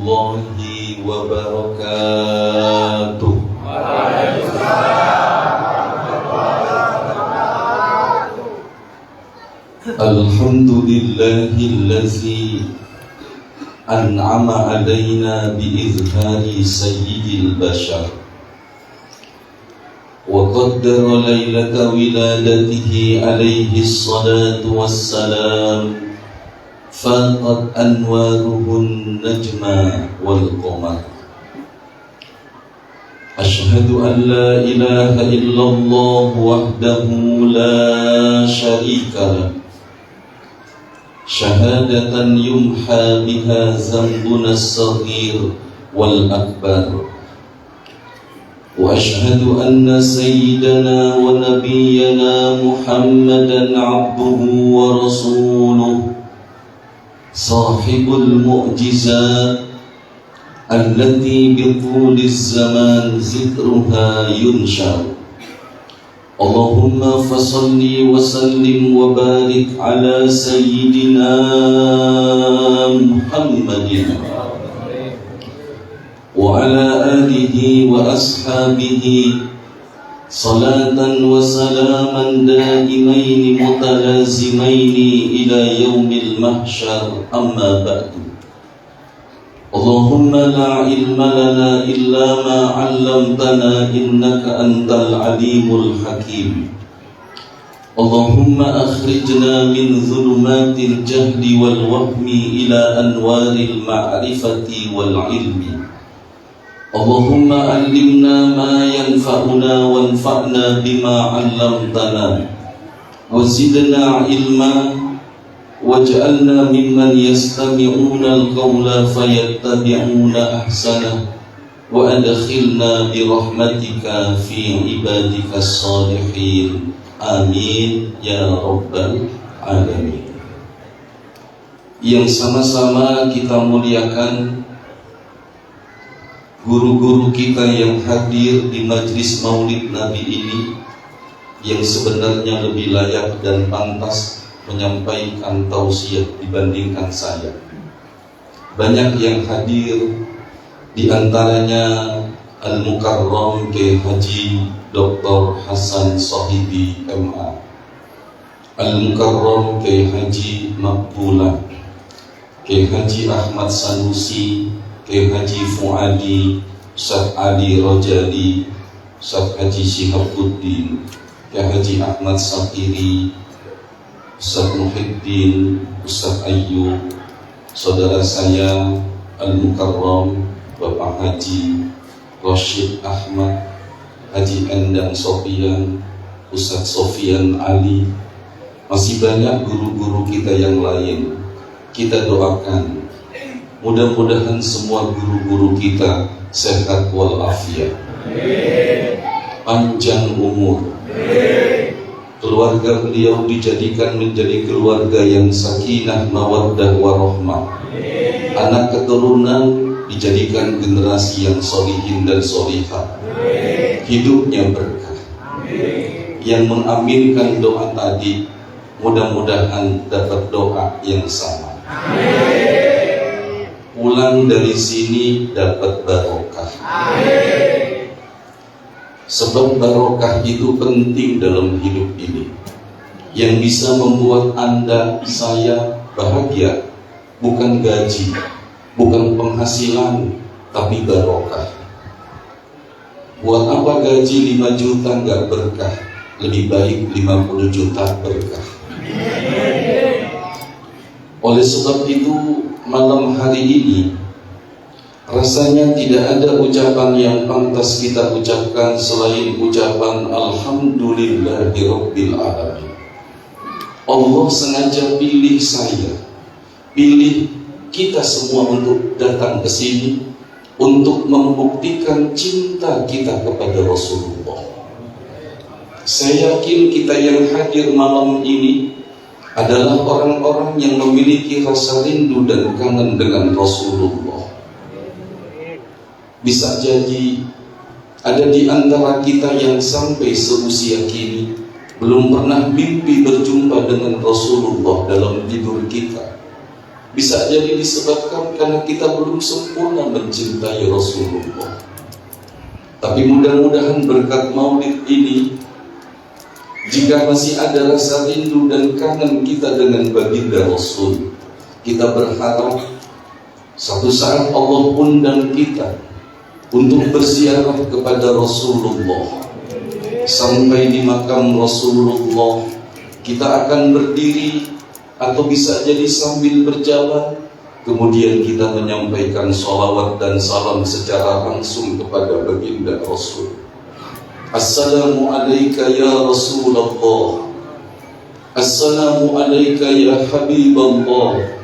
warahmatullahi wabarakatuh. Alhamdulillahillazi an'ama alaina biizhari sayyidil bashar wa qaddara lailata wiladatihi alaihi salatu wassalam faqad anwaruhun najma wal qamar. Ashhadu an la ilaha illallah wahdahu la syarika lah, syahadatan yumha biha zambuna as-saghir wal akbar. Wa ashhadu anna sayyidana wa nabiyyana Muhammadan abduhu wa rasuluh, sahibul mu'jizat allati biquliz zaman zikruha yunshar. Allahumma fasalli wa sallim wa barik ala sayyidina Muhammadin wa ala alihi wa ashabihi salatan wa salaman daimaini mutalazimaini ila yaumil mahsyar, amma ba'du. Allahumma la ilma lana illa ma 'allamtana innaka antal alimul hakim. Allahumma akhrijna min dhulumatil jahli wal wahmi ila anwaril ma'rifati wal ilmi. Allahumma allimna ma yanfa'una wanfa'na bima 'allamtana wa zidna ilma waj'alna mimman yastami'una al-qawla fayattabi'una ahsanah wa adkhilna bi rahmatika fi ibadika as-salihin. Amin ya rabbal alamin. Yang sama-sama kita muliakan guru-guru kita yang hadir di majlis maulid Nabi ini, yang sebenarnya lebih layak dan pantas menyampaikan tausiah dibandingkan saya. Banyak yang hadir, di antaranya Al-Mukarram Kiai Haji Dr. Hasan Sohibi MA, Al-Mukarram Kiai Haji Maqbulah, Kiai Haji Ahmad Sanusi, Kiai Haji Fuadi, Ustaz Ali Rojali, Ustaz Haji Shihabuddin, Kiai Haji Ahmad Sakiri, Ustaz Muhyiddin, Ustaz Ayyub, saudara saya Al-Mukarram Bapak Haji Rashid Ahmad, Haji Endang Sofian, Ustaz Sofian Ali, masih banyak guru-guru kita yang lain. Kita doakan mudah-mudahan semua guru-guru kita sehat walafiat, panjang umur, keluarga beliau dijadikan menjadi keluarga yang sakinah mawaddah warahmah, anak keturunan dijadikan generasi yang solihin dan solihah, hidupnya berkah. Yang mengaminkan doa tadi mudah-mudahan dapat doa yang sama, pulang dari sini dapat barokah. Sebab barokah itu penting dalam hidup ini. Yang bisa membuat Anda, saya bahagia bukan gaji, bukan penghasilan, tapi barokah. Buat apa gaji 5 juta nggak berkah? Lebih baik 50 juta berkah. Oleh sebab itu, malam hari ini rasanya tidak ada ucapan yang pantas kita ucapkan selain ucapan Alhamdulillahirabbil alamin. Allah sengaja pilih saya, pilih kita semua untuk datang ke sini untuk membuktikan cinta kita kepada Rasulullah. Saya yakin kita yang hadir malam ini adalah orang-orang yang memiliki rasa rindu dan kangen dengan Rasulullah. Bisa jadi ada di antara kita yang sampai seusia kini belum pernah mimpi berjumpa dengan Rasulullah dalam tidur kita. Bisa jadi disebabkan karena kita belum sempurna mencintai Rasulullah. Tapi mudah-mudahan berkat maulid ini, jika masih ada rasa rindu dan kangen kita dengan baginda Rasul, kita berharap satu saat Allah undang kita untuk berziarah kepada Rasulullah. Sampai di makam Rasulullah, kita akan berdiri atau bisa jadi sambil berjalan, kemudian kita menyampaikan sholawat dan salam secara langsung kepada baginda Rasul. Assalamu alayka ya Rasulullah, Assalamu alayka ya Habiballah,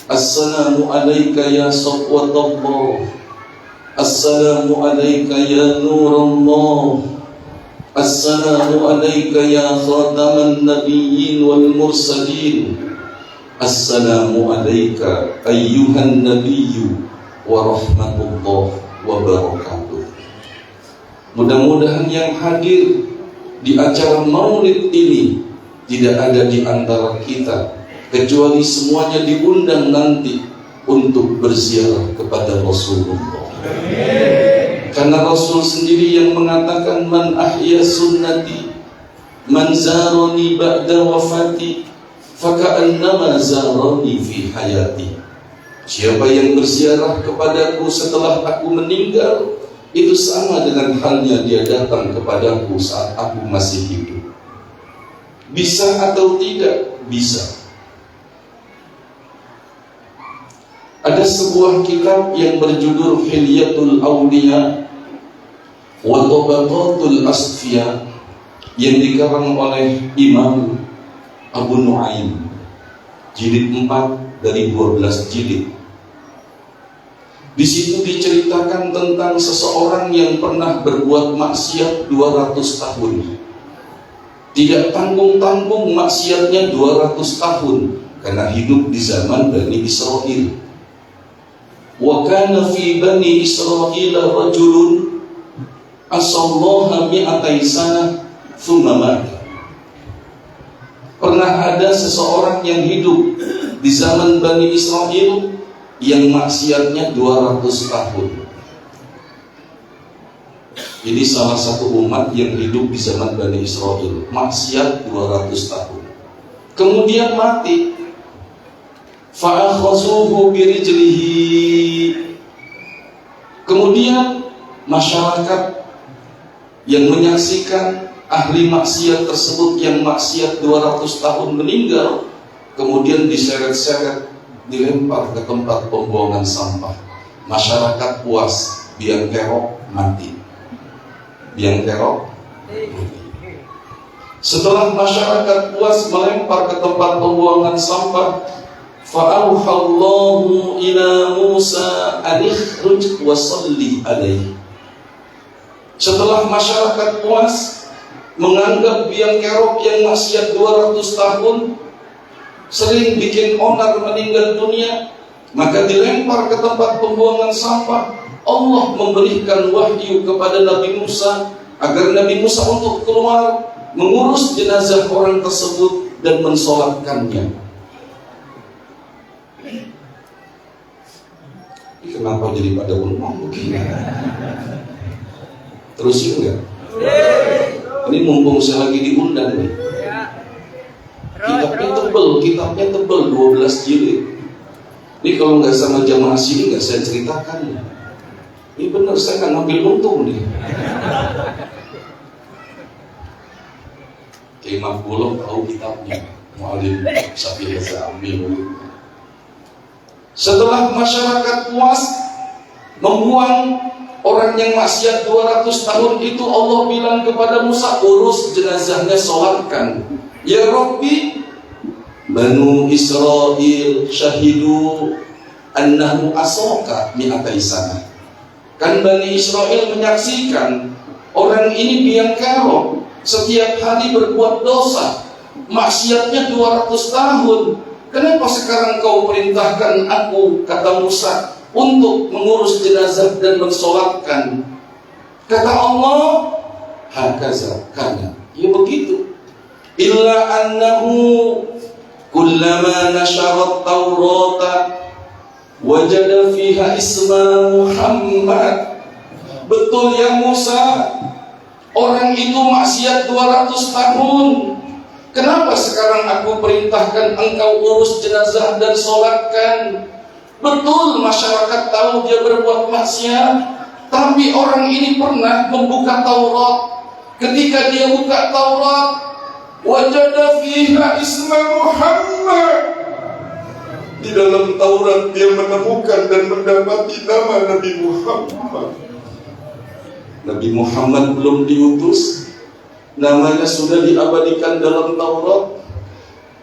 Assalamu alayka ya Safwatullah, Assalamu alayka ya Nurullah, Assalamu alayka ya khataman nabiyyin wal mursalin, Assalamu alayka ayyuhan nabiyyu wa rahmatullah wa barakatuh. Mudah-mudahan yang hadir di acara maulid ini tidak ada di antara kita kecuali semuanya diundang nanti untuk berziarah kepada Rasulullah. Karena Rasul sendiri yang mengatakan, man ahya sunnati man zarani ba'da wafati faka'annama zarani fi hayati. Siapa yang berziarah kepadaku setelah aku meninggal, itu sama dengan halnya dia datang kepadaku saat aku masih hidup. Bisa atau tidak? Bisa. Ada sebuah kitab yang berjudul Hilyatul Awliya wa Tabaqatul Asfiya yang dikarang oleh Imam Abu Nuaim, jilid 4 dari 12 jilid. Di situ diceritakan tentang seseorang yang pernah berbuat maksiat 200 tahun. Tidak tanggung-tanggung maksiatnya 200 tahun karena hidup di zaman Bani Israel. Wa kana fi Bani Israil rajulun asallaha mi'atai sanah thumma mata. Pernah ada seseorang yang hidup di zaman Bani Israil yang maksiatnya 200 tahun. Ini salah satu umat yang hidup di zaman Bani Israil, maksiat 200 tahun. Kemudian mati. Fa'akhazuhu birijlihi. Kemudian masyarakat yang menyaksikan ahli maksiat tersebut yang maksiat 200 tahun meninggal, kemudian diseret-seret, dilempar ke tempat pembuangan sampah. Masyarakat puas, biang kerok mati. Biang kerok mati. Setelah masyarakat puas melempar ke tempat pembuangan sampah, fa'auhallahu ila Musa anikhruj wa salli alaihi. Setelah masyarakat puas menganggap biang kerok yang maksiat 200 tahun sering bikin onar meninggal dunia, maka dilempar ke tempat pembuangan sampah. Allah memberikan wahyu kepada Nabi Musa agar Nabi Musa untuk keluar mengurus jenazah orang tersebut dan mensolatkannya. Kenapa jadi pada bengong begini? Terusin enggak? Ini mumpung saya lagi diundang nih. Kitabnya tebel 12 jilid. Ini kalau nggak sama jamaah sini nggak saya ceritakan. Ini benar, saya nggak ngambil untung nih. Imam Bulog tahu kitabnya, Mu'alim Syafi'i ambil. Setelah masyarakat puas membuang orang yang maksiat 200 tahun itu, Allah bilang kepada Musa, urus jenazahnya, sholatkan. Ya Rabbi, Banu Israel syahidu annahu asaka mi'atai sanah. Kan Bani Israel menyaksikan orang ini biang kerok, setiap hari berbuat dosa, maksiatnya 200 tahun. Kenapa sekarang kau perintahkan aku, kata Musa, untuk mengurus jenazah dan mensolatkan? Kata Allah, hakaza kana, ya begitu. Illa annahu kullama nasyarat Taurata wajada fiha isma Muhammad. Betul ya Musa, orang itu maksiat 200 tahun. Kenapa sekarang aku perintahkan engkau urus jenazah dan sholatkan? Betul masyarakat tahu dia berbuat maksiat, tapi orang ini pernah membuka Taurat. Ketika dia buka Taurat, wajada fiha isma Muhammad. Di dalam Taurat dia menemukan dan mendapati nama Nabi Muhammad. Nabi Muhammad belum diutus, namanya sudah diabadikan dalam Taurat.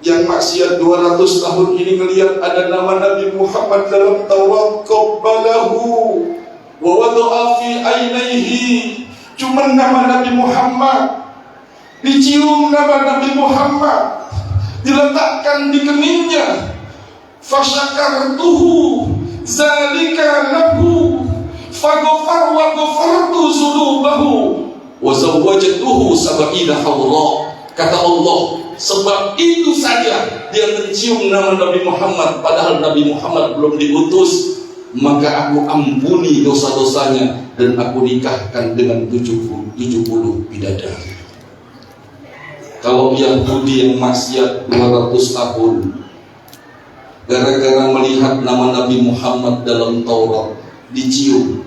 Yang maksiat 200 tahun ini melihat ada nama Nabi Muhammad dalam Taurat. Qabbalahu wa wada'a fi ainaihi. Cuma nama Nabi Muhammad, dicium nama Nabi Muhammad, diletakkan di keningnya. Fasyakartuhu zalika lahu faghfar wa ghafartu dzunubahu wa zawwajtuhu sab'ina hawra. Kata Allah, sebab itu saja dia mencium nama Nabi Muhammad padahal Nabi Muhammad belum diutus, maka aku ampuni dosa-dosanya dan aku nikahkan dengan 70 bidadari. Kalau Yahudi yang maksiat 200 tahun gara-gara melihat nama Nabi Muhammad dalam Taurat, dicium,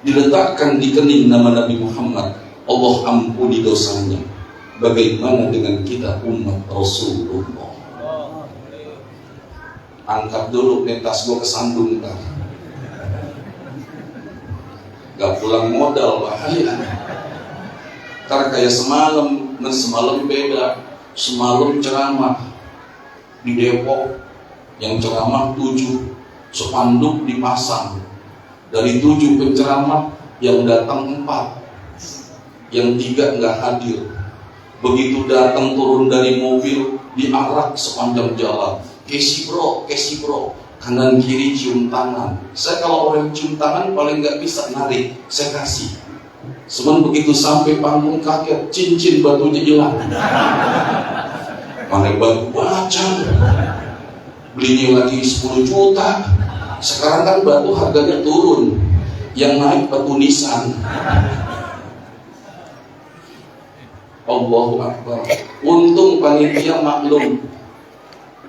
diletakkan di kening nama Nabi Muhammad, Allah ampuni dosanya. Bagaimana dengan kita umat Rasulullah? Angkat dulu netas gua kesandung kan. Gak pulang modal, bahaya. Karena kayak semalam beda. Semalam ceramah di Depok, yang ceramah 7, spanduk dipasang. Dari 7 penceramah yang datang 4, yang 3 nggak hadir. Begitu datang turun dari mobil, diarak sepanjang jalan. Kesi bro, kanan kiri cium tangan. Saya kalau orang cium tangan paling nggak bisa narik, saya kasih. Cuman begitu sampai panggung kaget, cincin batunya hilang. Mana batu baca, belinya lagi 10 juta. Sekarang kan batu harganya turun, yang naik batu nisan. Allahu Akbar. Untung panitia maklum.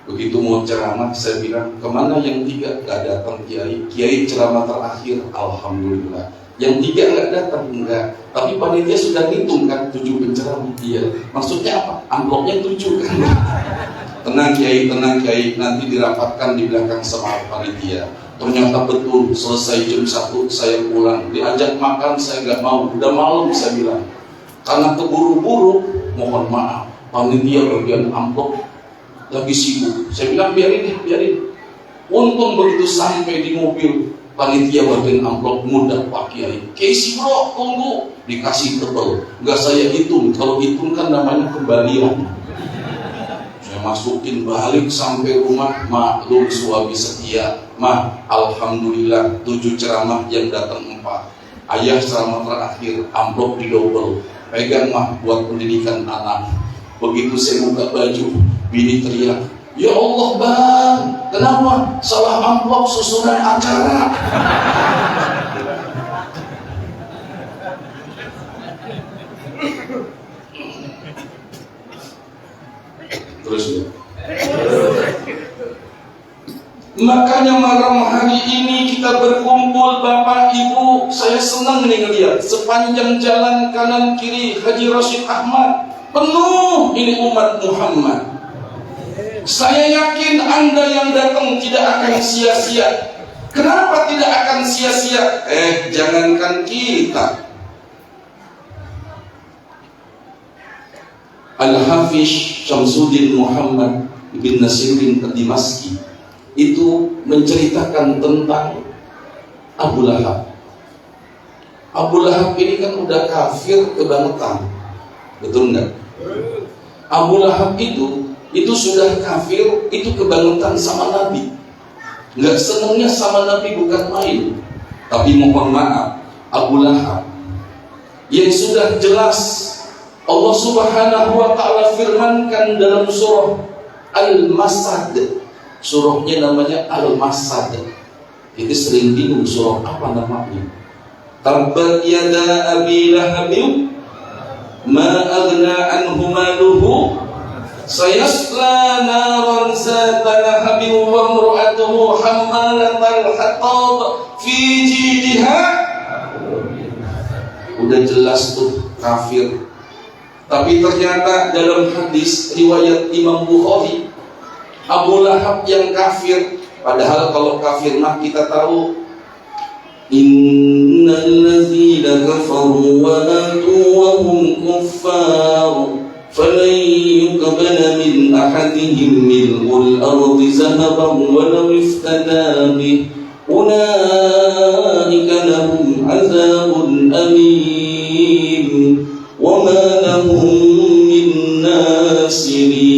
Begitu mau ceramah, saya bilang, kemana yang 3 gak datang kiai? Kiai ceramah terakhir, alhamdulillah. Yang 3 gak datang, enggak. Tapi panitia sudah ngitung kan 7 penceramah. Iya. Maksudnya apa? Amplopnya 7 kan. Tenang kiai, nanti dirapatkan di belakang sama panitia. Ternyata betul, selesai jam 1 saya pulang. Diajak makan, saya gak mau. Udah malam, saya bilang. Karena keburu-buru, mohon maaf, panitia bagian amplop lagi sibuk. Saya bilang biarin. Untung begitu sampai di mobil, panitia bagian amplop mudah Pak Kiai. Kesi bro, tunggu. Dikasih tebel. Enggak saya hitung. Kalau hitung kan namanya kembalian. Saya masukin balik sampai rumah, maklum suami setia. Alhamdulillah 7 ceramah yang datang 4. Ayah ceramah terakhir, amplop didobel. Pegang buat pendidikan anak. Begitu saya buka baju, bini teriak, ya Allah bang, kenapa? Salah amplop susunan acara. Terus ya. Makanya malam hari ini kita berkumpul Bapak Ibu. Saya senang nih ngeliat sepanjang jalan kanan kiri Haji Rashid Ahmad penuh ini umat Muhammad. Saya yakin Anda yang datang tidak akan sia-sia. Kenapa tidak akan sia-sia? Jangankan kita. Al-Hafiz Syamsuddin Muhammad bin Nasiruddin Ad-Dimashqi itu menceritakan tentang Abu Lahab. Abu Lahab ini kan udah kafir kebangetan, betul nggak? Abu Lahab itu sudah kafir, itu kebangetan sama Nabi. Nggak senengnya sama Nabi bukan main. Tapi mohon maaf, Abu Lahab yang sudah jelas Allah Subhanahu wa ta'ala firmankan dalam surah Al-Masad. Surahnya namanya Al-Masad. Itu sering bingung surah apa namanya. Tabbat yada abi lahabin ma aghna anhu maluhu sayasla naran zata lahabin wa imra'atuhu hammalatal hatab fi jidha. Udah jelas tuh kafir. Tapi ternyata dalam hadis riwayat Imam Bukhari, Abu Lahab yang kafir. Padahal kalau kafir mah kita tahu, innal ladzina kafaru wa matu wa hum kuffar falan yuqbala min ahadihim mil'ul ardi zahaban wa law iftada bih ulaika lahum azabun alim wa ma lahum min nasirin.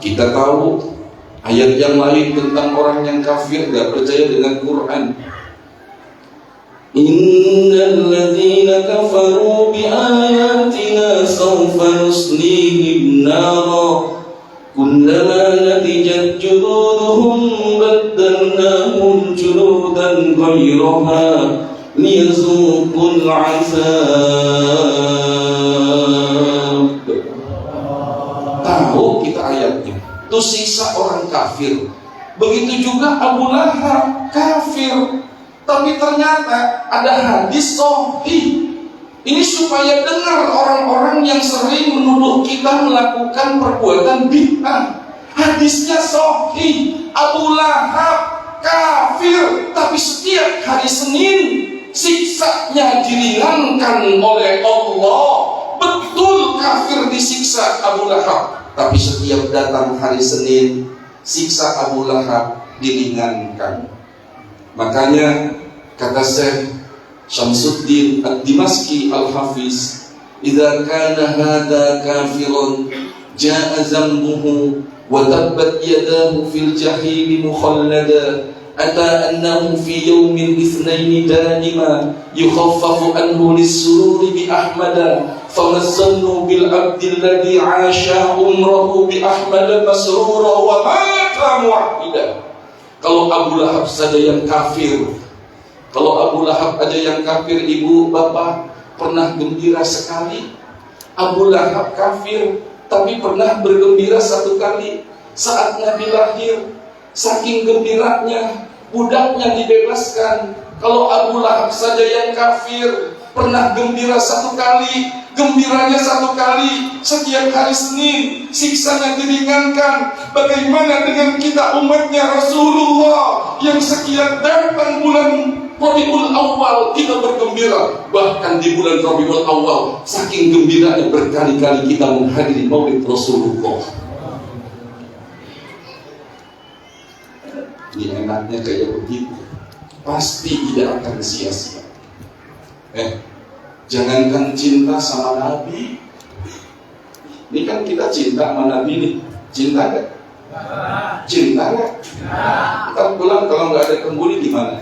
Kita tahu ayat yang lain tentang orang yang kafir tidak percaya dengan Quran. Innal ladzina kafaru bi ayatina sawfa nuslihim nara kullama nadijat juluduhum baddalnahum juludan ghayraha liyazuqul 'adzab. Tahu kita ayatnya, itu sisa orang kafir. Begitu juga Abu Lahab kafir. Tapi ternyata ada hadis sahih. Ini supaya dengar orang-orang yang sering menuduh kita melakukan perbuatan bid'ah. Hadisnya sahih. Abu Lahab kafir, tapi setiap hari Senin siksanya diringankan oleh Allah. Betul kafir disiksa Abu Lahab, tapi setiap datang hari Senin siksa Abu Lahab diringankan. Makanya kata Syekh Syamsuddin Ad-Dimashqi Al-Hafiz, idza kana hadza kafirun jaa zambuhu wa tabbat yadahu fil jahim mukhallada ata annahu fi yawmin ithnain daima yukhaffafu anhu lis-sururi bi ahmada famazzannu bil abdi alladhi 'asha umrahu bi ahmada masrura wa mata muwahhida. Kalau Abu Lahab saja yang kafir, kalau Abu Lahab aja yang kafir, ibu bapak pernah gembira sekali. Abu Lahab kafir, tapi pernah bergembira satu kali saat Nabi lahir. Saking gembiranya, budaknya dibebaskan. Kalau Abu Lahab saja yang kafir, pernah gembira satu kali, gembiranya satu kali, setiap hari Senin siksanya diringankan. Bagaimana dengan kita umatnya Rasulullah yang sekian datang bulan Rabiul Awal kita bergembira, bahkan di bulan Rabiul Awal saking gembiranya berkali-kali kita menghadiri Maulid Rasulullah. Ini enaknya kayak begitu, pasti tidak akan sia-sia. Jangankan cinta sama Nabi, ini kan kita cinta sama Nabi nih, cinta gak? Cinta gak? Ntar pulang kalau nggak ada kembuli gimana?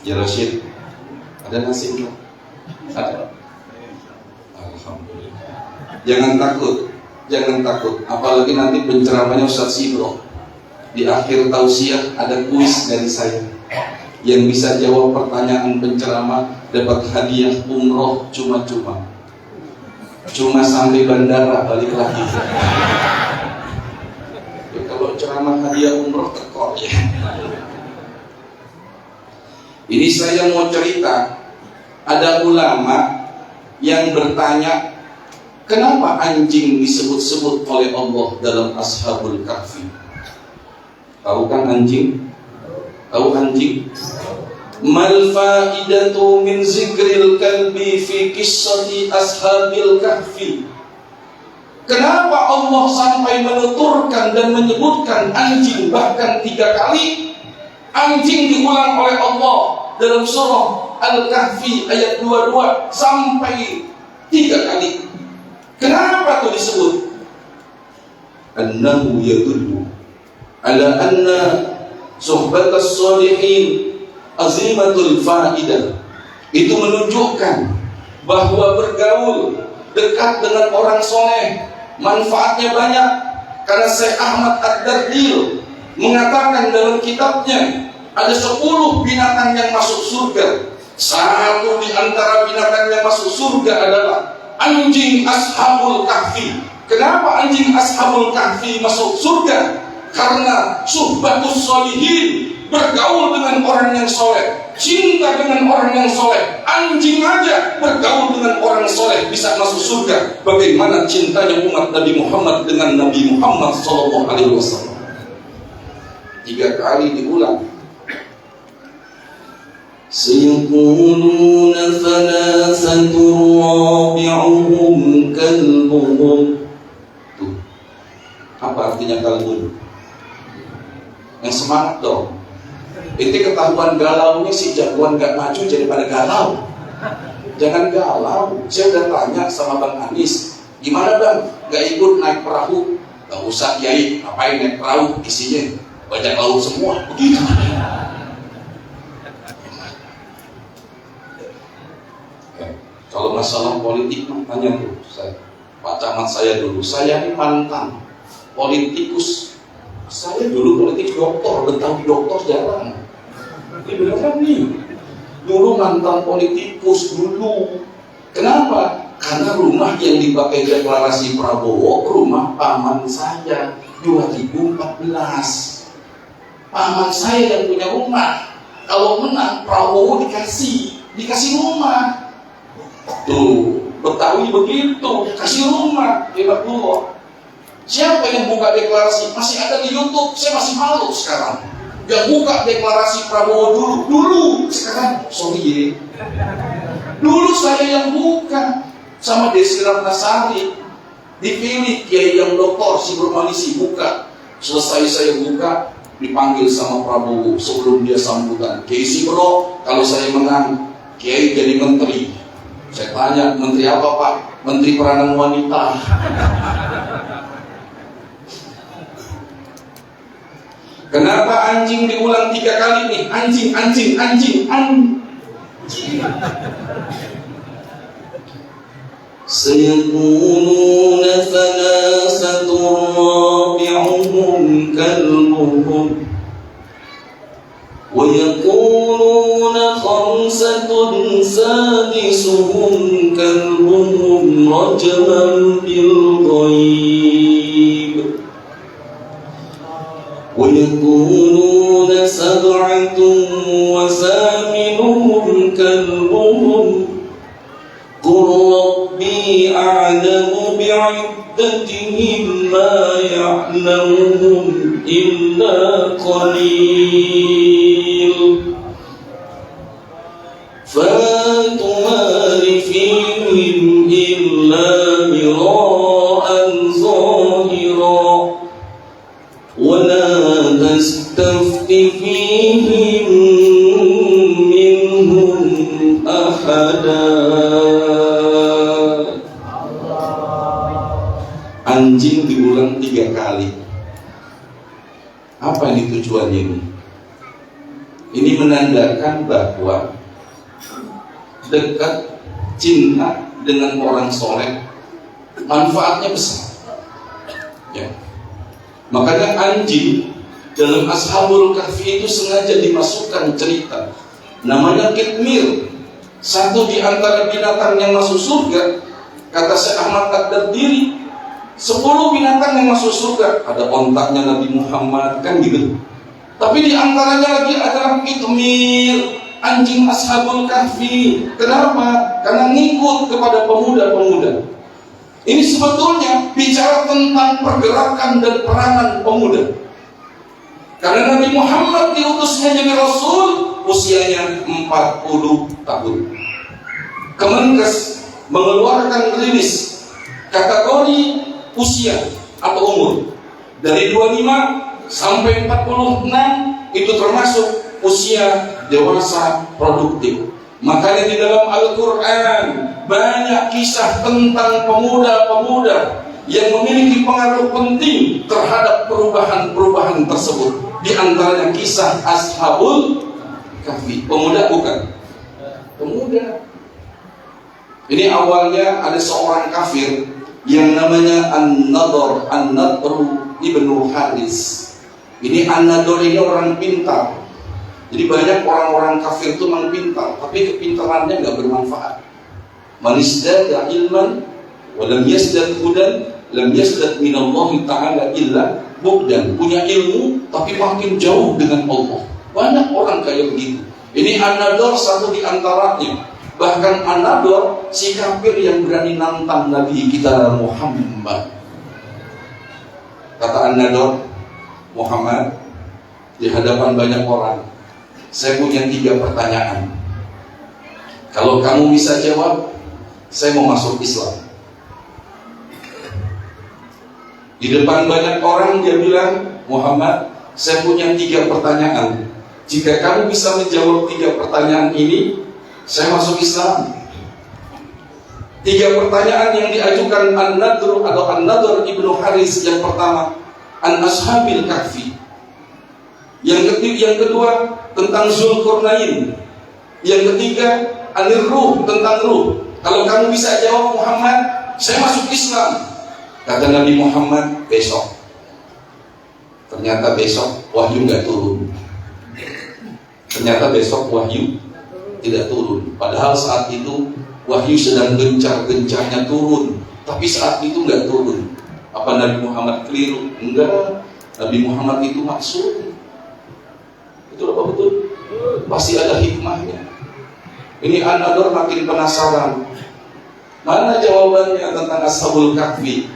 Ya Rashid, ada nasi enggak? Ada. Alhamdulillah. Jangan takut, apalagi nanti penceramahnya Ustaz Sibro. Di akhir tausiah ada kuis dari saya. Yang bisa jawab pertanyaan penceramah dapat hadiah umroh cuma-cuma. Cuma sampai bandara balik lagi. Ya, kalau ceramah hadiah umroh tekor ya. Ini saya mau cerita, ada ulama yang bertanya, kenapa anjing disebut-sebut oleh Allah dalam Ashabul Kahfi? Tahu kan anjing? Tahu anjing? Mal faidatu min zikril kalbi fi qissati Ashabil Kahfi? Kenapa Allah sampai menuturkan dan menyebutkan anjing bahkan 3 kali? Anjing diulang oleh Allah dalam surah Al-Kahfi ayat 22 sampai 3 kali. Kenapa itu disebut? Annahu yadullu ala anna Suhbatus sholihin azimatul faidah. Itu menunjukkan bahwa bergaul dekat dengan orang soleh manfaatnya banyak. Karena Syekh Ahmad Ad-Dardil mengatakan dalam kitabnya ada 10 binatang yang masuk surga. Satu di antara binatang yang masuk surga adalah anjing Ashabul Kahfi. Kenapa anjing Ashabul Kahfi masuk surga? Karena suhbatus sholihin, bergaul dengan orang yang soleh, cinta dengan orang yang soleh. Anjing aja bergaul dengan orang soleh bisa masuk surga. Bagaimana cintanya umat Nabi Muhammad dengan Nabi Muhammad SAW? 3 kali diulang. Sayaquluna thalathatun rabi'uhum kalbuhum. Tuh. Apa artinya kalbun? Yang semangat dong. Itu ketahuan galaunya si jagoan gak maju jadi pada galau. Jangan galau. Saya udah tanya sama Bang Anis, gimana Bang? Gak ikut naik perahu? Gak usah Kiai, ngapain naik perahu? Isinya bajak laut semua. Begitu. Kalau masalah politik tanya tuh Pak Camat saya dulu. Saya ini mantan politikus. Saya dulu politik doktor, Betawi doktor jarang. Ini beneran nih. Dulu mantan politikus dulu. Kenapa? Karena rumah yang dipakai deklarasi Prabowo rumah paman saya 2014. Paman saya yang punya rumah. Kalau menang Prabowo dikasih rumah. Tuh, Betawi begitu, kasih rumah, hebat dulu. Siapa yang buka deklarasi? Masih ada di YouTube, saya masih malu sekarang. Yang buka deklarasi Prabowo dulu, sekarang sorry ya. Dulu saya yang buka sama Desi Ratnasari. Dipilih Kiai yang doktor si Bermalisi buka. Selesai saya buka, dipanggil sama Prabowo sebelum dia sambutan. Kiai Sibro, kalau saya menang, Kiai jadi menteri. Saya tanya, menteri apa Pak? Menteri Peranan Wanita. Kenapa anjing diulang 3 kali nih? Anjing. Sayaquluna thalathatun rabi'uhum kalbuhum wa yaquluna khamsatun sadisuhum kalbuhum rajman bil ghaib wa yaquluna sab'atun wa thaminuhum kalbuhum qul rabbi a'lamu bi'iddatihim ma ya'lamuhum illa qalil fala tumari fihim illa mira'an zahira wa la tastafti fihim minhum ahada. Anjing diulang 3 kali. Apa ini tujuannya ini? Ini menandakan bahwa dekat cinta dengan orang soleh manfaatnya besar. Ya. Makanya anjing dalam Ashabul Kahfi itu sengaja dimasukkan cerita. Namanya kitmir. Satu di antara binatang yang masuk surga. Kata Syekh Ahmad Ad-Dardil, 10 binatang yang masuk surga. Ada ontaknya Nabi Muhammad, kan gitu. Tapi di antaranya lagi adalah kitmir, anjing Ashabul Kahfi. Kenapa? Karena ngikut kepada pemuda-pemuda. Ini sebetulnya bicara tentang pergerakan dan peranan pemuda. Karena Nabi Muhammad diutusnya jadi Rasul usianya 40 tahun. Kemenkes mengeluarkan rilis kategori usia atau umur dari 25 sampai 46 itu termasuk usia dewasa produktif. Makanya di dalam Al-Quran banyak kisah tentang pemuda-pemuda yang memiliki pengaruh penting terhadap perubahan-perubahan tersebut. Di antaranya kisah Ashabul Kahfi. Pemuda bukan? Pemuda. Ini awalnya ada seorang kafir yang namanya An-Nadhr ibnu Haris. Ini An-Nadhr ini orang pintar. Jadi banyak orang-orang kafir itu memang pintar, tapi kepintarannya nggak bermanfaat. Man izdada ilman wa lam yazdad hudan lam yazdad minallahi ta'ala illa bu'dan. Punya ilmu tapi makin jauh dengan Allah. Banyak orang kayak begitu. Ini An-Nadhr satu di antaranya. Bahkan An-Nadhr si kafir yang berani nantang Nabi kita Muhammad. Kata An-Nadhr, Muhammad, di hadapan banyak orang, saya punya 3 pertanyaan. Kalau kamu bisa jawab, saya mau masuk Islam. Di depan banyak orang dia bilang, Muhammad, saya punya 3 pertanyaan. Jika kamu bisa menjawab 3 pertanyaan ini, saya masuk Islam. 3 pertanyaan yang diajukan An-Nadhr atau An-Nadhr ibnu Haris. Yang pertama, An Ashabil Kahfi. Yang kedua tentang Zulkarnain. Yang ketiga Anir Ruh, tentang ruh. Kalau kamu bisa jawab Muhammad, saya masuk Islam. Kata Nabi Muhammad, besok. Ternyata besok wahyu nggak turun. Ternyata besok wahyu tidak turun. Padahal saat itu wahyu sedang gencar-gencarnya turun, tapi saat itu nggak turun. Apa Nabi Muhammad keliru? Enggak. Nabi Muhammad itu maksud. Betul apa betul? Pasti ada hikmahnya. Ini An-Nadhr makin penasaran. Mana jawabannya tentang Ashabul Kahfi?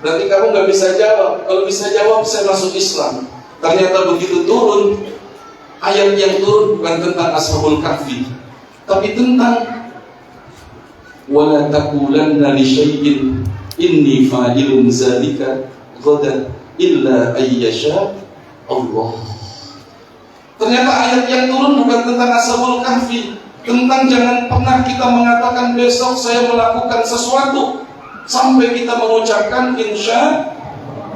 Berarti kamu nggak bisa jawab. Kalau bisa jawab, saya masuk Islam. Ternyata begitu turun, ayat yang turun bukan tentang Ashabul Kahfi, tapi tentang wala taqulanna li syai'in inni fa'ilun zalika ghadan illa ayyasha Allah. Ternyata ayat yang turun bukan tentang Ashabul Kahfi, tentang jangan pernah kita mengatakan besok saya melakukan sesuatu sampai kita mengucapkan insya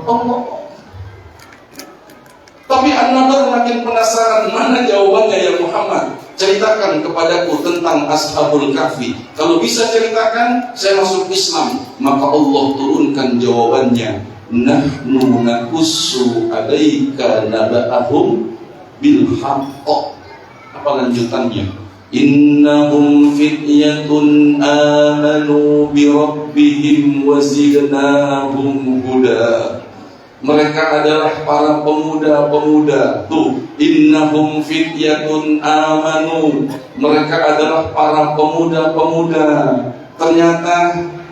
Allah. Tapi An-Nadhr makin penasaran, mana jawabannya ya Muhammad? Ceritakan kepadaku tentang Ashabul Kahfi. Kalau bisa ceritakan, saya masuk Islam. Maka Allah turunkan jawabannya. Nahnu naqussu 'alaika naba'ahum bil haqq. Apa lanjutannya? Innahum fityatun amanu bi rabbihim wa zidnahum huda. Mereka adalah para pemuda-pemuda. Tuh, innahum fityatun amanu. Mereka adalah para pemuda-pemuda. Ternyata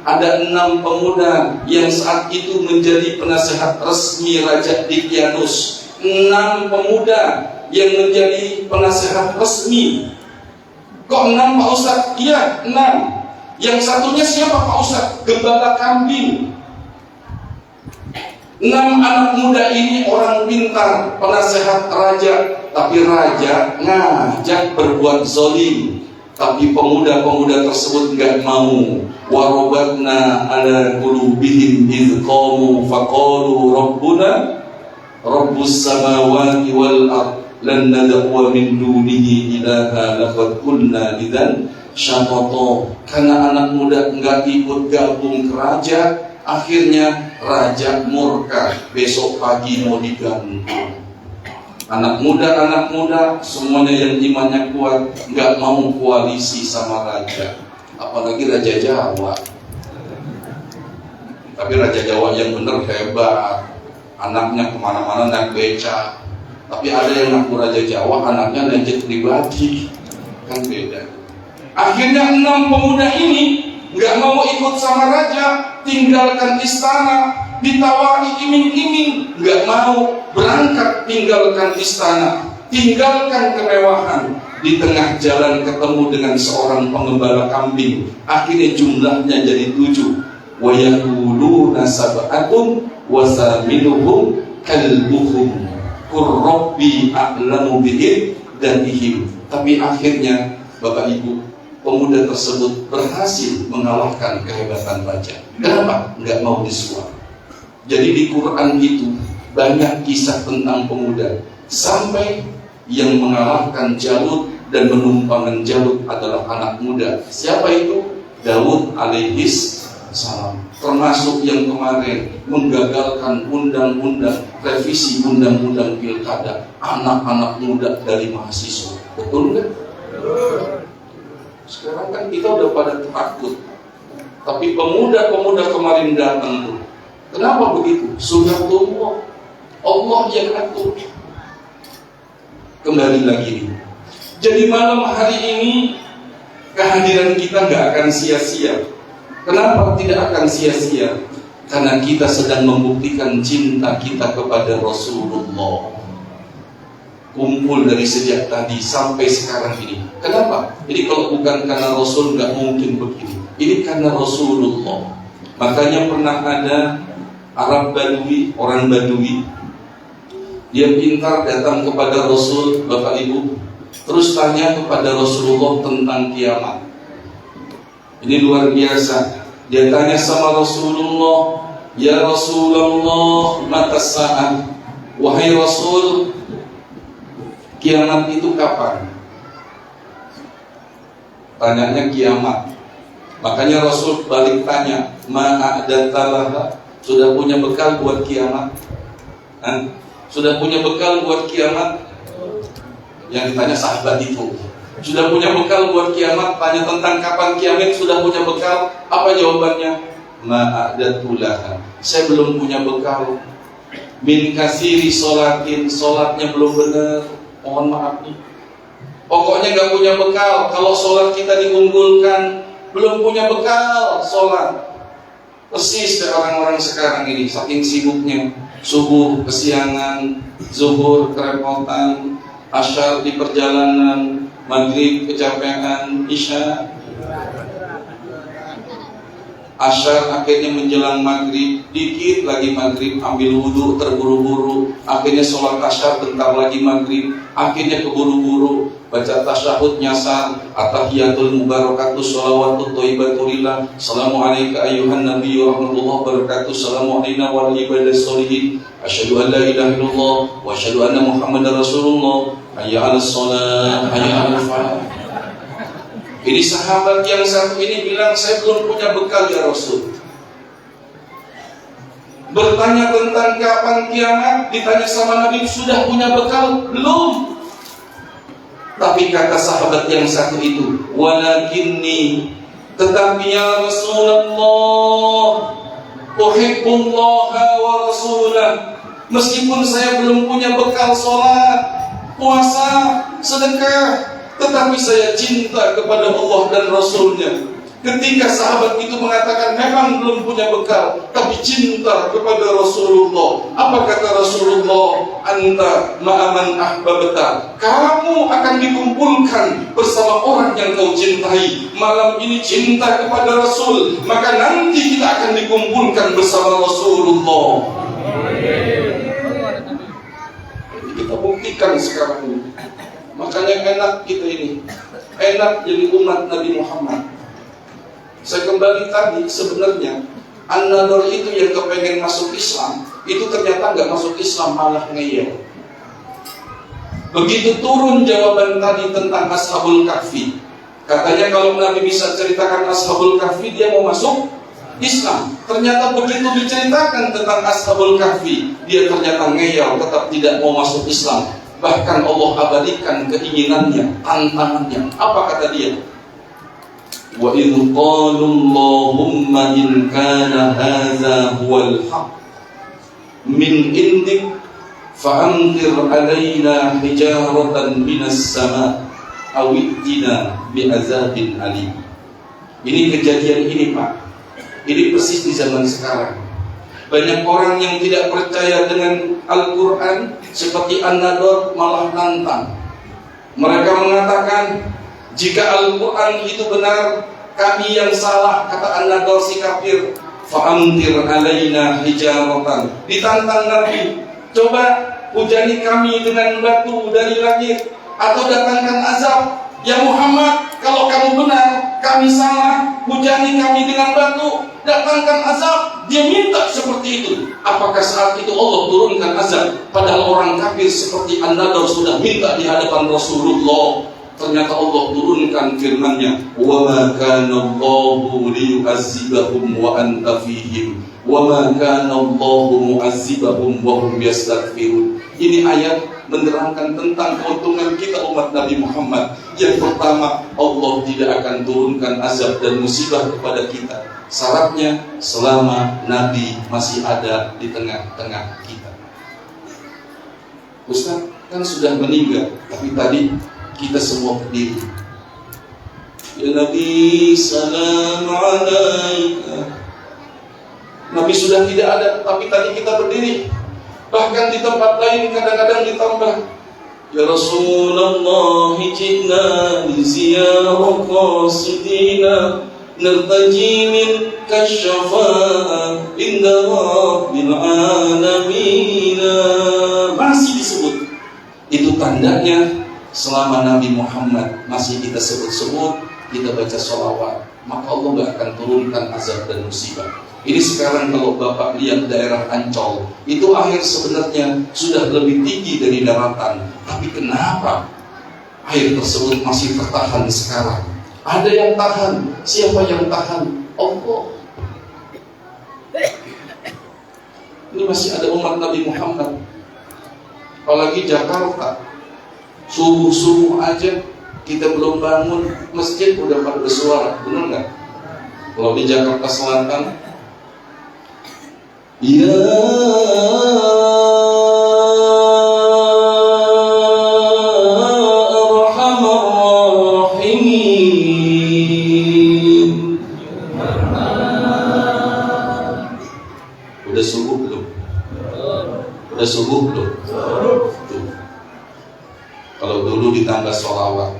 ada 6 pemuda yang saat itu menjadi penasehat resmi Raja Dicyanus. 6 pemuda yang menjadi penasehat resmi. Kok 6 Pak Ustadz? Iya 6. Yang satunya siapa Pak Ustadz? Gembala kambing. 6 anak muda ini orang pintar, penasehat raja. Tapi raja ngajak berbuat zalim. Tapi pemuda-pemuda tersebut gak mau. Warobatna ala qulubihim idh qamu faqalu rabbuna rabbus samawati wal ard lan nad'u min dunihi ilaha laqad kunna idzan syatata. Karena anak muda enggak ikut gabung ke raja, akhirnya raja murka, besok pagi mau digantung. Anak muda semuanya yang imannya kuat enggak mau koalisi sama raja, apalagi raja Jawa. Tapi raja Jawa yang benar hebat, anaknya kemana-mana naik beca. Tapi ada yang ngaku raja Jawa, anaknya naik jet pribadi, kan beda. Akhirnya 6 pemuda ini nggak mau ikut sama raja, tinggalkan istana. Ditawari iming-iming, nggak mau berangkat, tinggalkan istana, tinggalkan kemewahan. Di tengah jalan ketemu dengan seorang pengembala kambing. Akhirnya jumlahnya jadi 7. Wa yaquluna sab'atun wa thaminuhum kalbuhum qur rabbi a'lamu bihim dan ihim. Tapi akhirnya Bapak Ibu, pemuda tersebut berhasil mengalahkan kehebatan raja. Kenapa? Nggak mau disuap. Jadi di Quran itu banyak kisah tentang pemuda. Sampai yang mengalahkan Jalut dan menumpangkan Jalut adalah anak muda. Siapa itu? Daud alaihis salam. Termasuk yang kemarin menggagalkan undang-undang, revisi undang-undang pilkada, anak-anak muda dari mahasiswa. Betul kan? Sekarang kan kita udah pada takut. Tapi pemuda-pemuda kemarin datang tuh. Kenapa begitu? Sudah tua. Allah yang atur. Kembali lagi nih. Jadi malam hari ini kehadiran kita nggak akan sia-sia. Kenapa tidak akan sia-sia? Karena kita sedang membuktikan cinta kita kepada Rasulullah. Kumpul dari sejak tadi sampai sekarang ini. Kenapa? Jadi kalau bukan karena Rasul nggak mungkin begini. Ini karena Rasulullah. Makanya pernah ada Arab Badui, orang Badui. Dia pintar datang kepada Rasul, Bapak Ibu. Terus tanya kepada Rasulullah tentang kiamat. Ini luar biasa. Dia tanya sama Rasulullah, ya Rasulullah, mata saat. Wahai Rasul, kiamat itu kapan? Tanyanya kiamat. Makanya Rasul balik tanya, ma'adatalah, sudah punya bekal buat kiamat? Sudah punya bekal buat kiamat? Yang ditanya sahabat itu, sudah punya bekal buat kiamat? Tanya tentang kapan kiamat, sudah punya bekal? Apa jawabannya? Ma'adatulah, saya belum punya bekal. Min kasiri sholatin, sholatnya belum benar. Mohon maaf nih, pokoknya gak punya bekal. Kalau sholat kita diunggulkan, belum punya bekal sholat. Persis kayak orang-orang sekarang ini, saking sibuknya. Subuh kesiangan, zuhur kerepotan, asyar di perjalanan, maghrib kecapean, isya. Asyar akhirnya menjelang maghrib, dikit lagi maghrib, ambil wudhu terburu-buru, akhirnya sholat asyar bentar lagi maghrib, akhirnya keburu-buru, baca tasyahud nyasar, atahiyatul mubarakatuh, sholawatut thayyibatulillah, salamu alayka ayyuhan nabiyyu rahmatullah barakatuh, salamu alayna wa ala ibadis sholihin, asyhadu an la ilaha illallah wa asyhadu anna muhammadar rasulullah, hayya 'alas shalah, hayya 'alal falah. Ini sahabat yang satu ini bilang, saya belum punya bekal ya Rasul. Bertanya tentang kapan kiamat, ditanya sama Nabi, sudah punya bekal? Belum. Tapi kata sahabat yang satu itu, walakinni, tetapi ya Rasulullah, uhibbullaha wa rasulah. Meskipun saya belum punya bekal sholat, puasa, sedekah, tetapi saya cinta kepada Allah dan Rasulnya. Ketika sahabat itu mengatakan memang belum punya bekal, tapi cinta kepada Rasulullah. Apa kata Rasulullah? Anta ma'aman ahbabta. Kamu akan dikumpulkan bersama orang yang kau cintai. Malam ini cinta kepada Rasul, maka nanti kita akan dikumpulkan bersama Rasulullah. Kita buktikan sekarang ini. Makanya enak kita ini, enak jadi umat Nabi Muhammad. Saya kembali tadi, sebenarnya An-Nadhr itu yang kepengen masuk Islam, itu ternyata nggak masuk Islam, malah ngeyel. Begitu turun jawaban tadi tentang Ashabul Kahfi, katanya kalau Nabi bisa ceritakan Ashabul Kahfi, dia mau masuk Islam. Ternyata begitu diceritakan tentang Ashabul Kahfi, dia ternyata ngeyel, tetap tidak mau masuk Islam. Bahkan Allah abadikan keinginannya, tantangannya. Apa kata dia? Wa idh qalu Allahumma in kana hadza huwal haqq min indik fa'amtir alaina hijaratan minas sama' aw itina bi'azabin alim. Ini kejadian ini Pak. Ini persis di zaman sekarang. Banyak orang yang tidak percaya dengan Al-Quran, seperti An-Nadhr malah nantang. Mereka mengatakan, jika Al-Quran itu benar, kami yang salah, kata An-Nadhr si kafir. Fa'amtir alaina hijaratan. Ditantang Nabi, coba hujani kami dengan batu dari langit, atau datangkan azab. Ya Muhammad, kalau kamu benar, kami salah, hujani kami dengan batu, datangkan azab. dia minta seperti itu. Apakah saat itu Allah turunkan azab? Padahal orang kafir seperti An-Nadr sudah minta di hadapan Rasulullah. Ternyata Allah turunkan firman-Nya, "Wa ma kana Allahu liyu'azzibahum wa anta fihim, wa ma kana Allahu mu'azzibahum wa hum yastaghfirun." Ini ayat menerangkan tentang keuntungan kita umat Nabi Muhammad. Yang pertama, Allah tidak akan turunkan azab dan musibah kepada kita. Syaratnya selama Nabi masih ada di tengah-tengah kita. Ustaz kan sudah meninggal, tapi tadi kita semua berdiri. Ya Nabi, salam alaika. Nabi sudah tidak ada, tapi tadi kita berdiri. Bahkan di tempat lain kadang-kadang ditambah, ya Rasulullah, jina li ziyarah qasidina nartaji minka syafa'ah inda rabbil alamin. Masih disebut. Itu tandanya selama Nabi Muhammad masih kita sebut-sebut, kita baca sholawat, maka Allah gak akan turunkan azab dan musibah. Ini sekarang kalau Bapak lihat daerah Ancol, itu air sebenarnya sudah lebih tinggi dari daratan. Tapi kenapa air tersebut masih tertahan sekarang? Ada yang tahan. Siapa yang tahan? Allah. Ini masih ada umat Nabi Muhammad. Apalagi Jakarta, subuh-subuh aja kita belum bangun masjid udah pada bersuara, benar nggak? Kalau di Jakarta Selatan, ya Arhamar Rahimin. Udah subuh belum? Udah subuh belum? Tuh. Kalau dulu ditambah sholawat,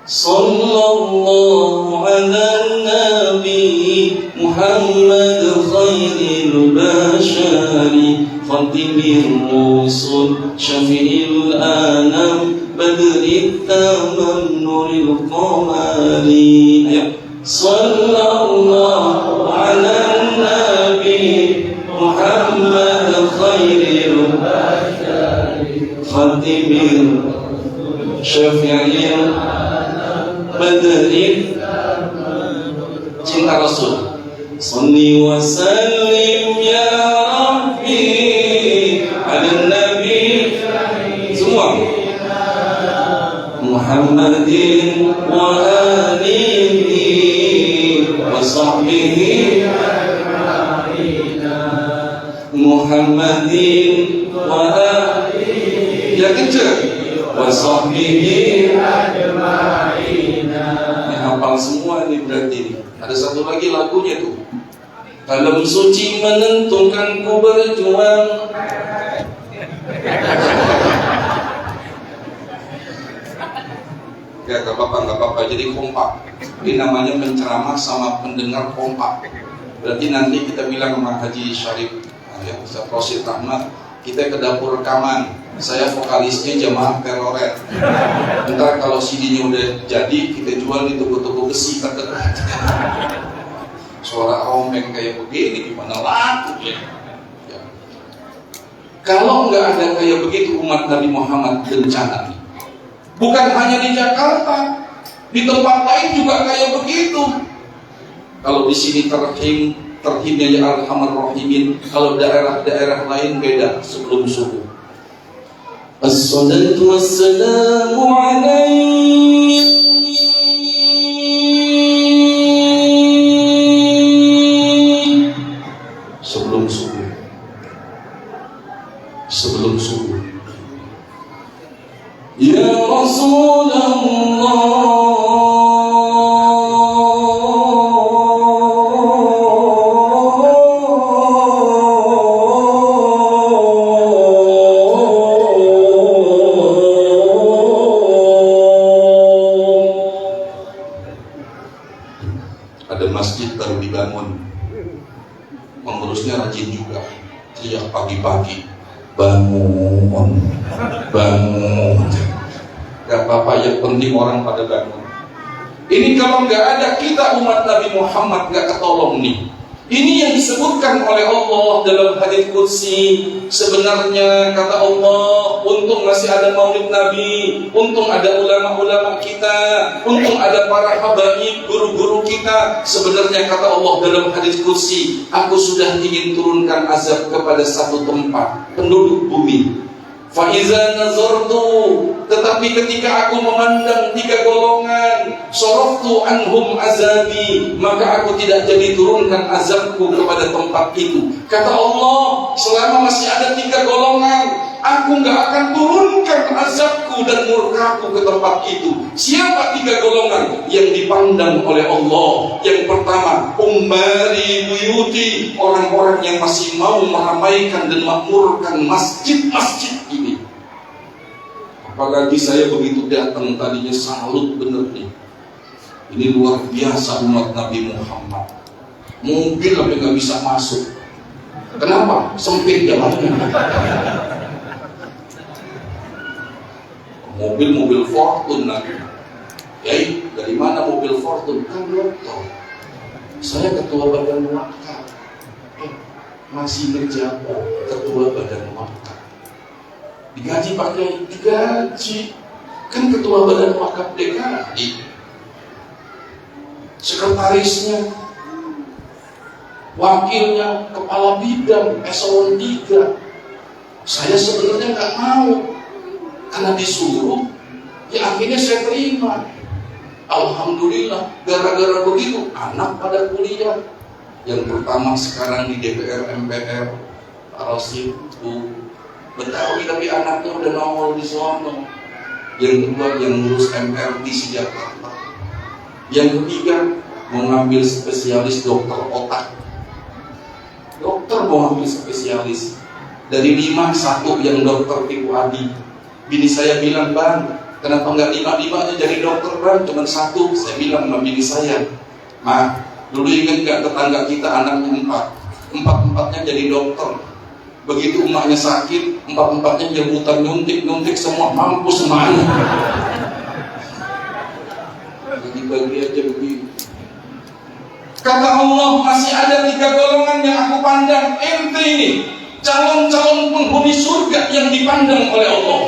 Sallallahu ala Nabi Muhammad khairil bashari khatimir rusul syafi'il anam badrit tamam nuril qamari. Ayo, Sallallahu ala Nabi Muhammad khairil bashari khatimir syafi'il badrin. Cinta Rasul. Salli wa sallim ya Rabbi ala Nabi semua Muhammadin wa alihi wa sahbihi Muhammadin wa alihi, ya kencang, wa sahbihi ajma'ina. Hafal semua ini berarti. Ada satu lagi lagunya tuh. Dalam suci menentukan ku berjuang. Ya gak apa-apa, jadi kompak. Ini namanya menceramah sama pendengar kompak. Berarti nanti kita bilang sama Haji Syarif, yang bisa Rosid Rahmat, kita ke dapur rekaman. Saya vokalisnya Jamaah Teloret. Ntar kalau CD-nya udah jadi, kita jual di toko-toko besi terdekat. Suara rombeng kayak begini, gimana laku ya? Ya. Kalau nggak ada kayak begitu umat Nabi Muhammad bencana. Bukan hanya di Jakarta, di tempat lain juga kayak begitu. Kalau di sini terhimnya ya Arhamar Rahimin. Kalau daerah-daerah lain beda sebelum subuh. Assalatu wassalamu alaihi sebelum subuh. Sebelum subuh. Ya Rasulullah, masjid baru dibangun, pengurusnya rajin juga, teriak pagi-pagi, bangun, bangun. Gak apa-apa, yang penting orang pada bangun. Ini kalau nggak ada kita umat Nabi Muhammad nggak ketolong nih. Ini yang disebutkan oleh Allah dalam hadits qudsi. Sebenarnya kata Allah, untung masih ada maulid Nabi, untung ada ulama-ulama kita, untung ada para habaib, guru-guru kita. Sebenarnya kata Allah dalam hadits qudsi, aku sudah ingin turunkan azab kepada satu tempat, penduduk bumi. Faiza nazartu, tetapi ketika aku memandang 3 golongan, soroftu anhum azabi, maka aku tidak jadi turunkan azabku kepada tempat itu. Kata Allah, selama masih ada 3 golongan, aku nggak akan turunkan azabku dan murkaku ke tempat itu. Siapa 3 golongan yang dipandang oleh Allah? Yang pertama, ummari buyuti, orang-orang yang masih mau meramaikan dan makmurkan masjid-masjid ini. Apalagi saya begitu datang tadinya salut bener nih. Ini luar biasa umat Nabi Muhammad. Mobil tapi nggak bisa masuk. Kenapa? Sempit jalannya. Mobil Fortune lagi. Dari mana mobil Fortune? Kan dokter. Saya ketua badan wakaf. Masih menjabat ketua badan wakaf. Digaji pakai digaji, kan ketua badan wakaf DKI, sekretarisnya, wakilnya, kepala bidang eselon 3. Saya sebenarnya nggak mau, karena disuruh, ya akhirnya saya terima. Alhamdulillah, gara-gara begitu anak pada kuliah. Yang pertama sekarang di DPR MPR, Pak Rosid, Bu Betawi, tapi anaknya udah nongol di sono. Yang kedua yang ngurus MRT Jakarta. Yang ketiga mau ngambil spesialis dokter otak. Dokter mau ngambil spesialis. Dari 5, 1 yang dokter tipu Adi. Bini saya bilang, Bang, kenapa nggak 5-5-nya jadi dokter, Bang? Cuma 1. Saya bilang sama bini saya, Ma, dulu ingat nggak tetangga kita anaknya 4. 4-4-nya jadi dokter. Begitu emaknya sakit, 4-4-nya rebutan nyuntik semua, mampus semuanya. Bagi-bagi aja begitu. Kata Allah, masih ada 3 golongan yang aku pandang. Ente ini calon-calon penghuni surga yang dipandang oleh Allah.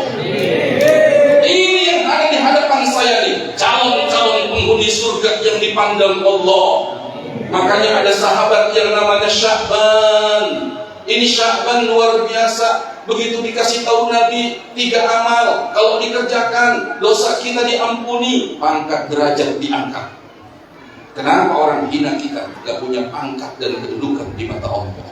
Ini yang ada di hadapan saya nih, calon-calon penghuni surga yang dipandang Allah. Makanya ada sahabat yang namanya Sya'ban. Ini Sya'ban luar biasa. Begitu dikasih tahu Nabi 3 amal, kalau dikerjakan dosa kita diampuni, pangkat derajat diangkat. Kenapa orang hina kita gak punya pangkat dan kedudukan di mata Allah?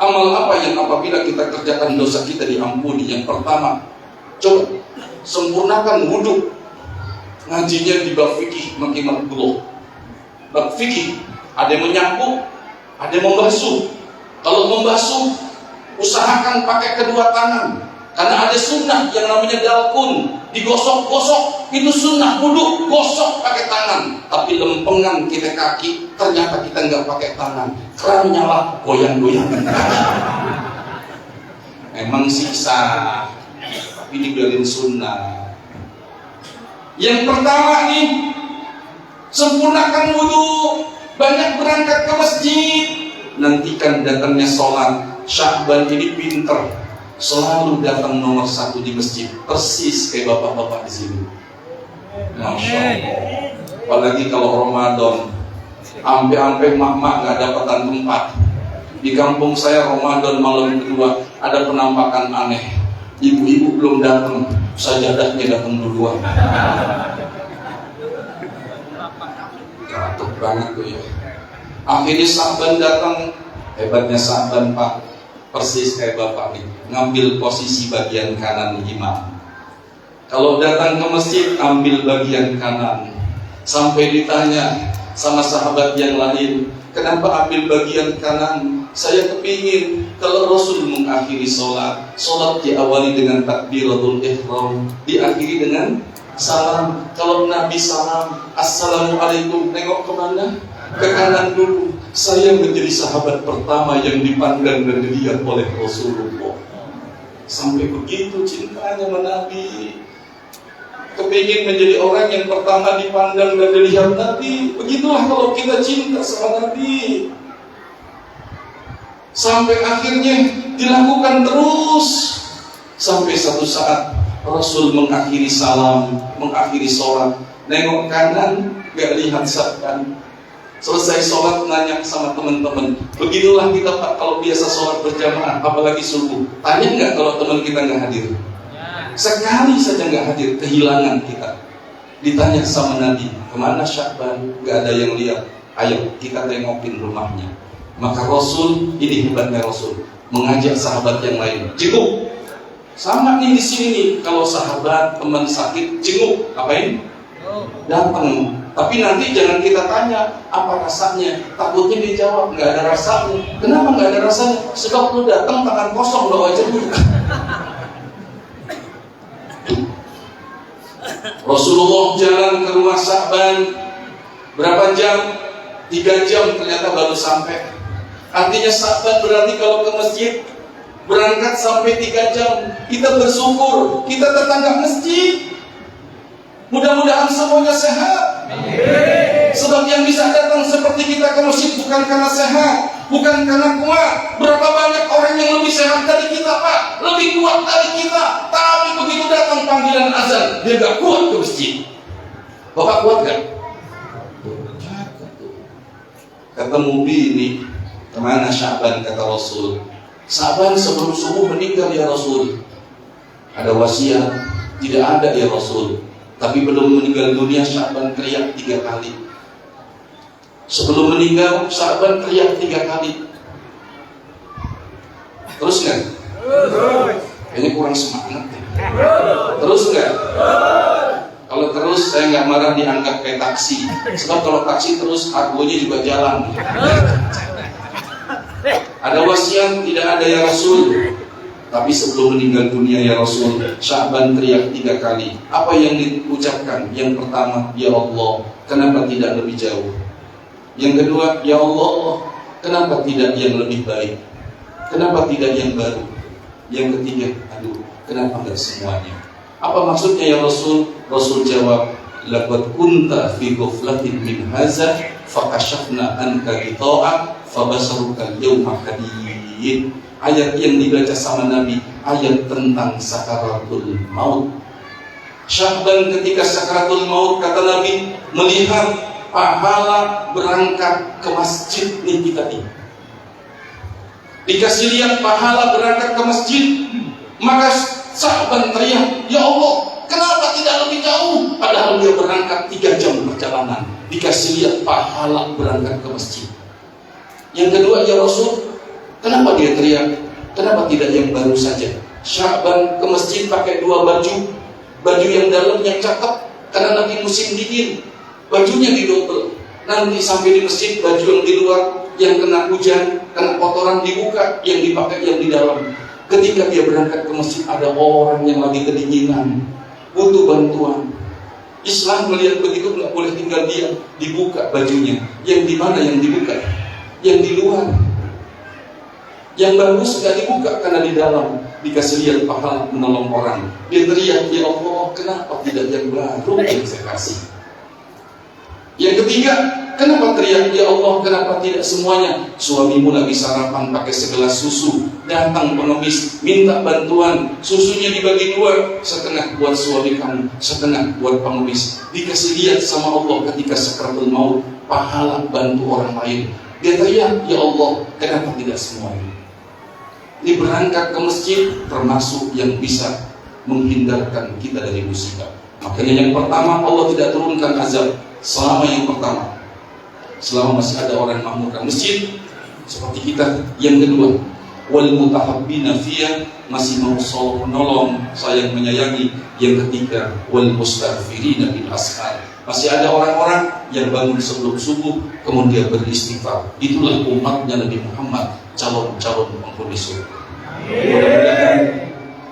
Amal apa yang apabila kita kerjakan dosa kita diampuni? Yang pertama, coba sempurnakan wudhu. Ngajinya di bab fikih makin makbul. Bab fikih, ada yang menyapu, ada yang membasuh. Kalau membasuh, usahakan pakai kedua tangan, karena ada sunnah yang namanya dalkun, digosok-gosok. Itu sunnah wudhu, gosok pakai tangan. Tapi lempengan kita kaki, ternyata kita nggak pakai tangan, keran nyala, goyang-goyang. Emang siksa, tapi dibiarin sunnah. Yang pertama nih, sempurnakan wudhu, banyak berangkat ke masjid, nantikan datangnya sholat. Sya'ban ini pinter, selalu datang nomor 1 di masjid, persis kayak bapak-bapak di sini. Masya Allah. Apalagi kalau Ramadan, ampe-ampe mak-mak nggak dapatan tempat. Di kampung saya Ramadan malam kedua ada penampakan aneh. Ibu-ibu belum datang, sajadahnya datang duluan. Gatuk banget tuh ya. Akhirnya Sya'ban datang. Hebatnya Sya'ban Pak, persis kayak bapak nih, ngambil posisi bagian kanan imam. Kalau datang ke masjid, ambil bagian kanan. Sampai ditanya sama sahabat yang lain, kenapa ambil bagian kanan? Saya kepingin kalau Rasul mengakhiri sholat diawali dengan takbiratul ihram, diakhiri dengan salam. Kalau Nabi salam, assalamualaikum, nengok kemana? Ke kanan dulu. Saya menjadi sahabat pertama yang dipandang dan dilihat oleh Rasulullah. Sampai begitu cintanya sama Nabi. kepingin menjadi orang yang pertama dipandang dan dilihat Nabi. Begitulah kalau kita cinta sama Nabi. Sampai akhirnya dilakukan terus. Sampai satu saat Rasul mengakhiri salam, mengakhiri sholat, nengok kanan, gak lihat Sya'ban. Selesai sholat nanya sama teman-teman, begitulah kita Pak kalau biasa sholat berjamaah, apalagi subuh. Tanya nggak kalau teman kita nggak hadir? Sekali saja nggak hadir, kehilangan kita. Ditanya sama Nabi, kemana Sya'ban? Nggak ada yang lihat. Ayo kita tengokin rumahnya. Maka Rasul, ini hebatnya Rasul, mengajak sahabat yang lain, jenguk. Sama nih di sini nih, kalau sahabat teman sakit, jenguk, apain? Datang. Tapi nanti jangan kita tanya apa rasanya. Takutnya dia jawab nggak ada rasanya. Kenapa nggak ada rasanya? Sebab lu datang tangan kosong bawa jenguk. Rasulullah jalan ke rumah Sya'ban berapa jam? 3 jam ternyata baru sampai. Artinya Sya'ban berarti kalau ke masjid berangkat sampai 3 jam. Kita bersyukur kita tetangga masjid. Mudah-mudahan semuanya sehat. Sebab yang bisa datang seperti kita ke masjid bukan karena sehat, bukan karena kuat. Berapa banyak orang yang lebih sehat dari kita Pak, lebih kuat dari kita, tapi begitu datang panggilan azan dia gak kuat ke masjid. Bapak kuat gak? Ketemu bini, kemana Sya'ban kata Rasul? Sya'ban sebelum subuh meninggal ya Rasul. Ada wasiat? Tidak ada ya Rasul. Tapi belum meninggal dunia Sya'ban teriak 3 kali. Sebelum meninggal Sya'ban teriak 3 kali. Terus nggak? Kayaknya kurang semangat ya. Terus nggak? Kalau terus saya nggak marah dianggap kayak taksi. Sebab kalau taksi terus argonya juga jalan. Ada wasiat? Tidak ada ya Rasul. Tapi sebelum meninggal dunia ya Rasul, Sya'ban teriak 3 kali. Apa yang diucapkan? Yang pertama, ya Allah, kenapa tidak lebih jauh? Yang kedua, ya Allah, kenapa tidak yang lebih baik? Kenapa tidak yang baru? Yang ketiga, aduh, kenapa enggak semuanya? Apa maksudnya ya Rasul? Rasul jawab, laqad kunta fi ghaflatin min hadza fakashafna anka ghita'ak fabasaruka al-yawma hadid. Ayat yang dibaca sama Nabi, ayat tentang sakaratul maut. Sya'ban ketika sakaratul maut, kata Nabi, melihat pahala berangkat ke masjid nih kita nih. Dikasih lihat pahala berangkat ke masjid, maka Sya'ban teriak, ya Allah, kenapa tidak lebih jauh? Padahal dia berangkat 3 jam perjalanan. Dikasih lihat pahala berangkat ke masjid. Yang kedua, ya Rasul, kenapa dia teriak? Kenapa tidak yang baru saja? Sya'ban ke masjid pakai 2 baju. Baju yang dalam yang cakep, karena nanti musim dingin. Bajunya didobel. Nanti sampai di masjid baju yang di luar, yang kena hujan, kena kotoran dibuka, yang dipakai yang di dalam. Ketika dia berangkat ke masjid, ada orang yang lagi kedinginan, butuh bantuan. Islam melihat begitu nggak boleh tinggal diam, dibuka bajunya. Yang di mana yang dibuka? Yang di luar. Yang bagus nggak dibuka karena di dalam dikasih lihat pahala menolong orang. Dia teriak, ya Allah, kenapa tidak yang baru yang saya kasih? Yang ketiga, kenapa teriak, ya Allah, kenapa tidak semuanya? Suamimu lagi sarapan pakai segelas susu, datang pengemis minta bantuan, susunya dibagi 2, setengah buat suami kamu, setengah buat pengemis. Dikasih lihat sama Allah ketika sakaratul maut, pahala bantu orang lain. Dia teriak, ya Allah, kenapa tidak semuanya? Ini berangkat ke masjid termasuk yang bisa menghindarkan kita dari musibah. Makanya yang pertama, Allah tidak turunkan azab selama yang pertama, selama masih ada orang makmurkan masjid seperti kita. Yang kedua, wal mutahabbina fiyya, masih mau menolong, sayang menyayangi. Yang ketiga, wal mustaghfirina bil ashar, masih ada orang-orang yang bangun sebelum subuh kemudian beristighfar. Itulah umatnya Nabi Muhammad, calon-calon penghuni surga. Mudah-mudahan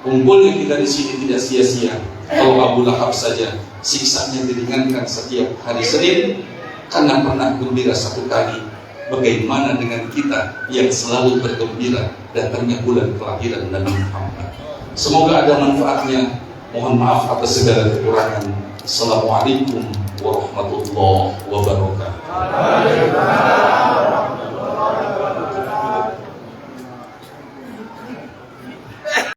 kumpulnya kita di sini tidak sia-sia. Kalau Abu Lahab saja siksanya diringankan setiap hari Senin karena pernah gembira 1 kali. Bagaimana dengan kita yang selalu bergembira datangnya bulan kelahiran Nabi Muhammad? Semoga ada manfaatnya. Mohon maaf atas segala kekurangan. Assalamualaikum warahmatullahi wabarakatuh.